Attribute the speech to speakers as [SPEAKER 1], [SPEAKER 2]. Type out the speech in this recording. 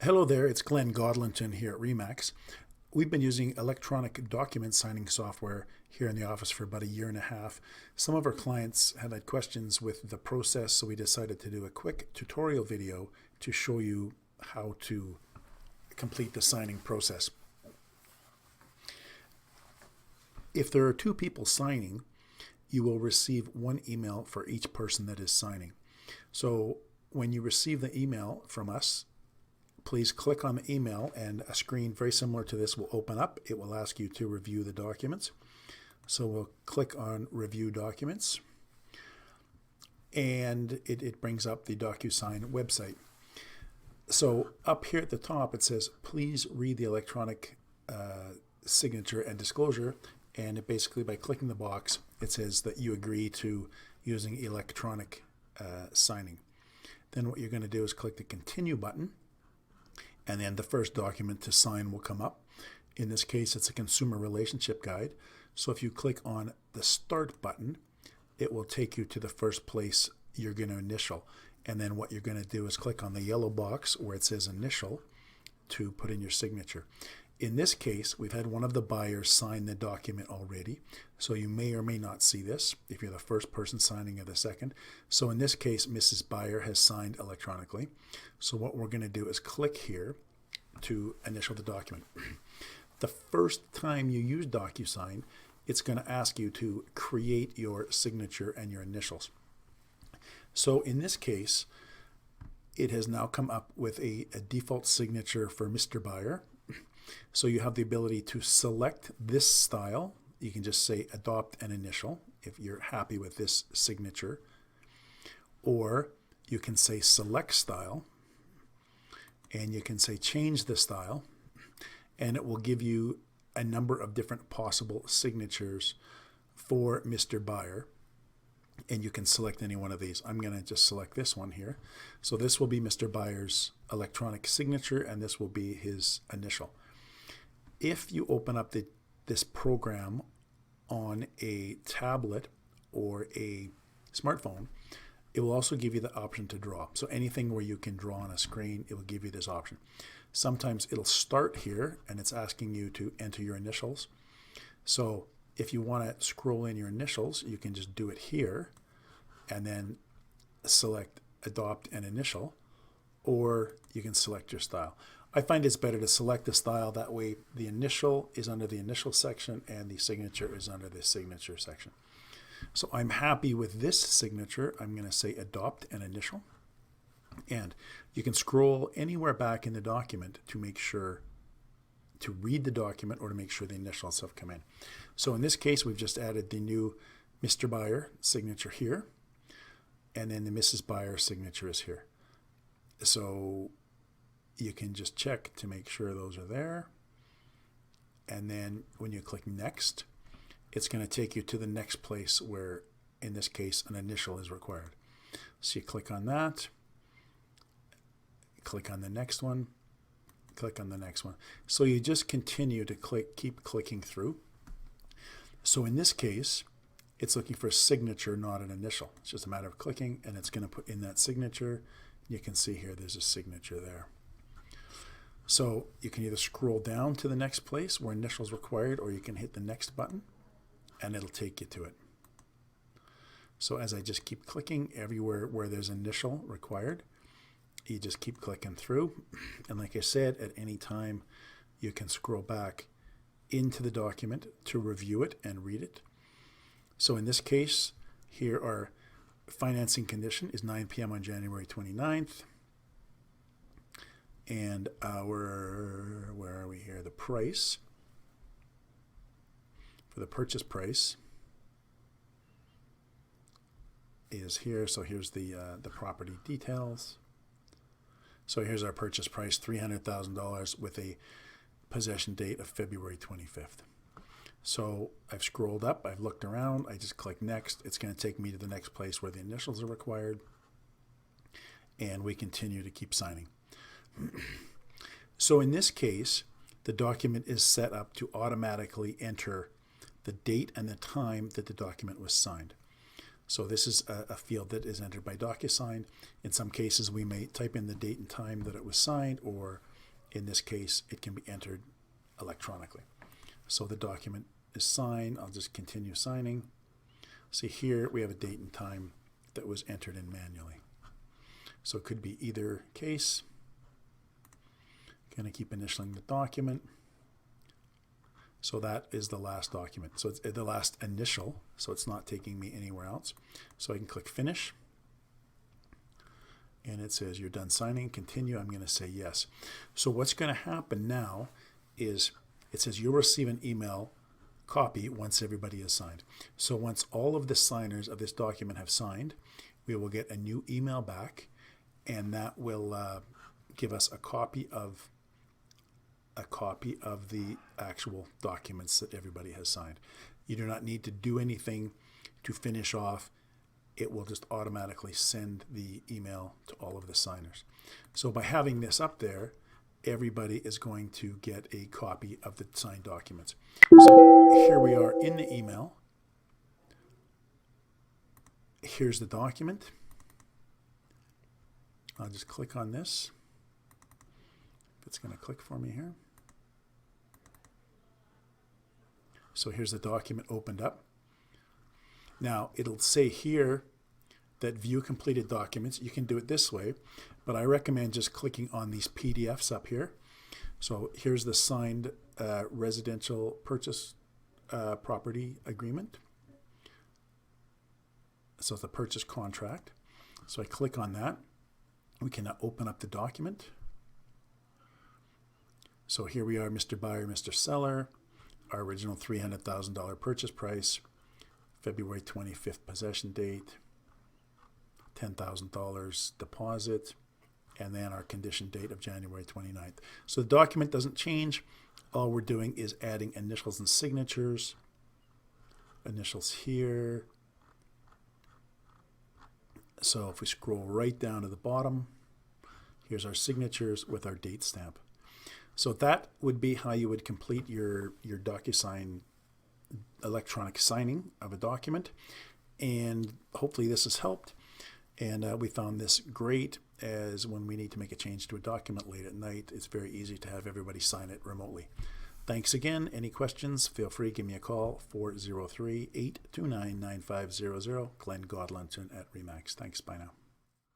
[SPEAKER 1] Hello there, it's Glen Godlonton here at Remax. We've been using electronic document signing software here in the office for about a year and a half. Some of our clients had questions with the process, so we decided to do a quick tutorial video to show you how to complete the signing process. If there are two people signing, you will receive one email for each person that is signing. So when you receive the email from us, please click on the email and a screen very similar to this will open up. It will ask you to review the documents. So we'll click on Review Documents, and it brings up the Docusign website. So up here at the top it says, please read the electronic signature and disclosure, and it basically, by clicking the box, it says that you agree to using electronic signing. Then what you're going to do is click the Continue button, and then the first document to sign will come up. In this case, it's a consumer relationship guide. So if you click on the Start button, it will take you to the first place you're going to initial. And then what you're going to do is click on the yellow box where it says Initial to put in your signature. In this case, we've had one of the buyers sign the document already, so you may or may not see this if you're the first person signing or the second. So in this case, Mrs. Buyer has signed electronically. So what we're going to do is click here to initial the document. The first time you use Docusign, it's going to ask you to create your signature and your initials. So in this case, it has now come up with a default signature for Mr. Buyer. So you have the ability to select this style. You can just say adopt an initial if you're happy with this signature. Or you can say select style, and you can say change the style, and it will give you a number of different possible signatures for Mr. Buyer. And you can select any one of these. I'm going to just select this one here. So this will be Mr. Buyer's electronic signature, and this will be his initial. If you open up this program on a tablet or a smartphone, it will also give you the option to draw. So anything where you can draw on a screen, it will give you this option. Sometimes it'll start here and it's asking you to enter your initials. So if you want to scroll in your initials, you can just do it here and then select adopt an initial, or you can select your style. I find it's better to select the style. That way the initial is under the initial section and the signature is under the signature section. So I'm happy with this signature. I'm going to say adopt an initial. And you can scroll anywhere back in the document to make sure to read the document or to make sure the initials have come in. So in this case, we've just added the new Mr. Buyer signature here, and then the Mrs. Buyer signature is here. So you can just check to make sure those are there. And then when you click next, it's going to take you to the next place where, in this case, an initial is required. So you click on that, click on the next one, click on the next one. So you just continue to keep clicking through. So in this case, it's looking for a signature, not an initial. It's just a matter of clicking, and it's going to put in that signature. You can see here there's a signature there. So you can either scroll down to the next place where initials required, or you can hit the next button and it'll take you to it. So as I just keep clicking everywhere where there's initial required, you just keep clicking through. And like I said, at any time you can scroll back into the document to review it and read it. So in this case, here our financing condition is 9 p.m. on January 29th. And our, where are we here? The price, for the purchase price, is here. So here's the property details. So here's our purchase price, $300,000 with a possession date of February 25th. So I've scrolled up, I've looked around, I just click next. It's going to take me to the next place where the initials are required. And we continue to keep signing. So in this case, the document is set up to automatically enter the date and the time that the document was signed. So this is a field that is entered by Docusign. In some cases, we may type in the date and time that it was signed, or In this case, it can be entered electronically. So the document is signed. I'll just continue signing. See here, we have a date and time that was entered in manually. So it could be either case. Going to keep initialing the document. So that is the last document. So it's the last initial, so it's not taking me anywhere else. So I can click finish. And it says you're done signing, continue. I'm going to say yes. So what's going to happen now is it says you'll receive an email copy once everybody is signed. So once all of the signers of this document have signed, we will get a new email back, and that will give us a copy of the actual documents that everybody has signed. You do not need to do anything to finish off. It will just automatically send the email to all of the signers. So by having this up there, everybody is going to get a copy of the signed documents. So here we are in the email. Here's the document. I'll just click on this. If it's going to click for me here. So here's the document opened up. Now it'll say here that view completed documents. You can do it this way, but I recommend just clicking on these PDFs up here. So here's the signed residential purchase property agreement. So it's a purchase contract. So I click on that. We can now open up the document. So here we are, Mr. Buyer, Mr. Seller. Our original $300,000 purchase price, February 25th possession date, $10,000 deposit, and then our condition date of January 29th. So the document doesn't change. All we're doing is adding initials and signatures. Initials here. So if we scroll right down to the bottom, here's our signatures with our date stamp. So that would be how you would complete your Docusign electronic signing of a document. And hopefully this has helped. And we found this great as when we need to make a change to a document late at night. It's very easy to have everybody sign it remotely. Thanks again. Any questions, feel free, give me a call, 403-829-9500, Glen Godlonton at Remax. Thanks, bye now.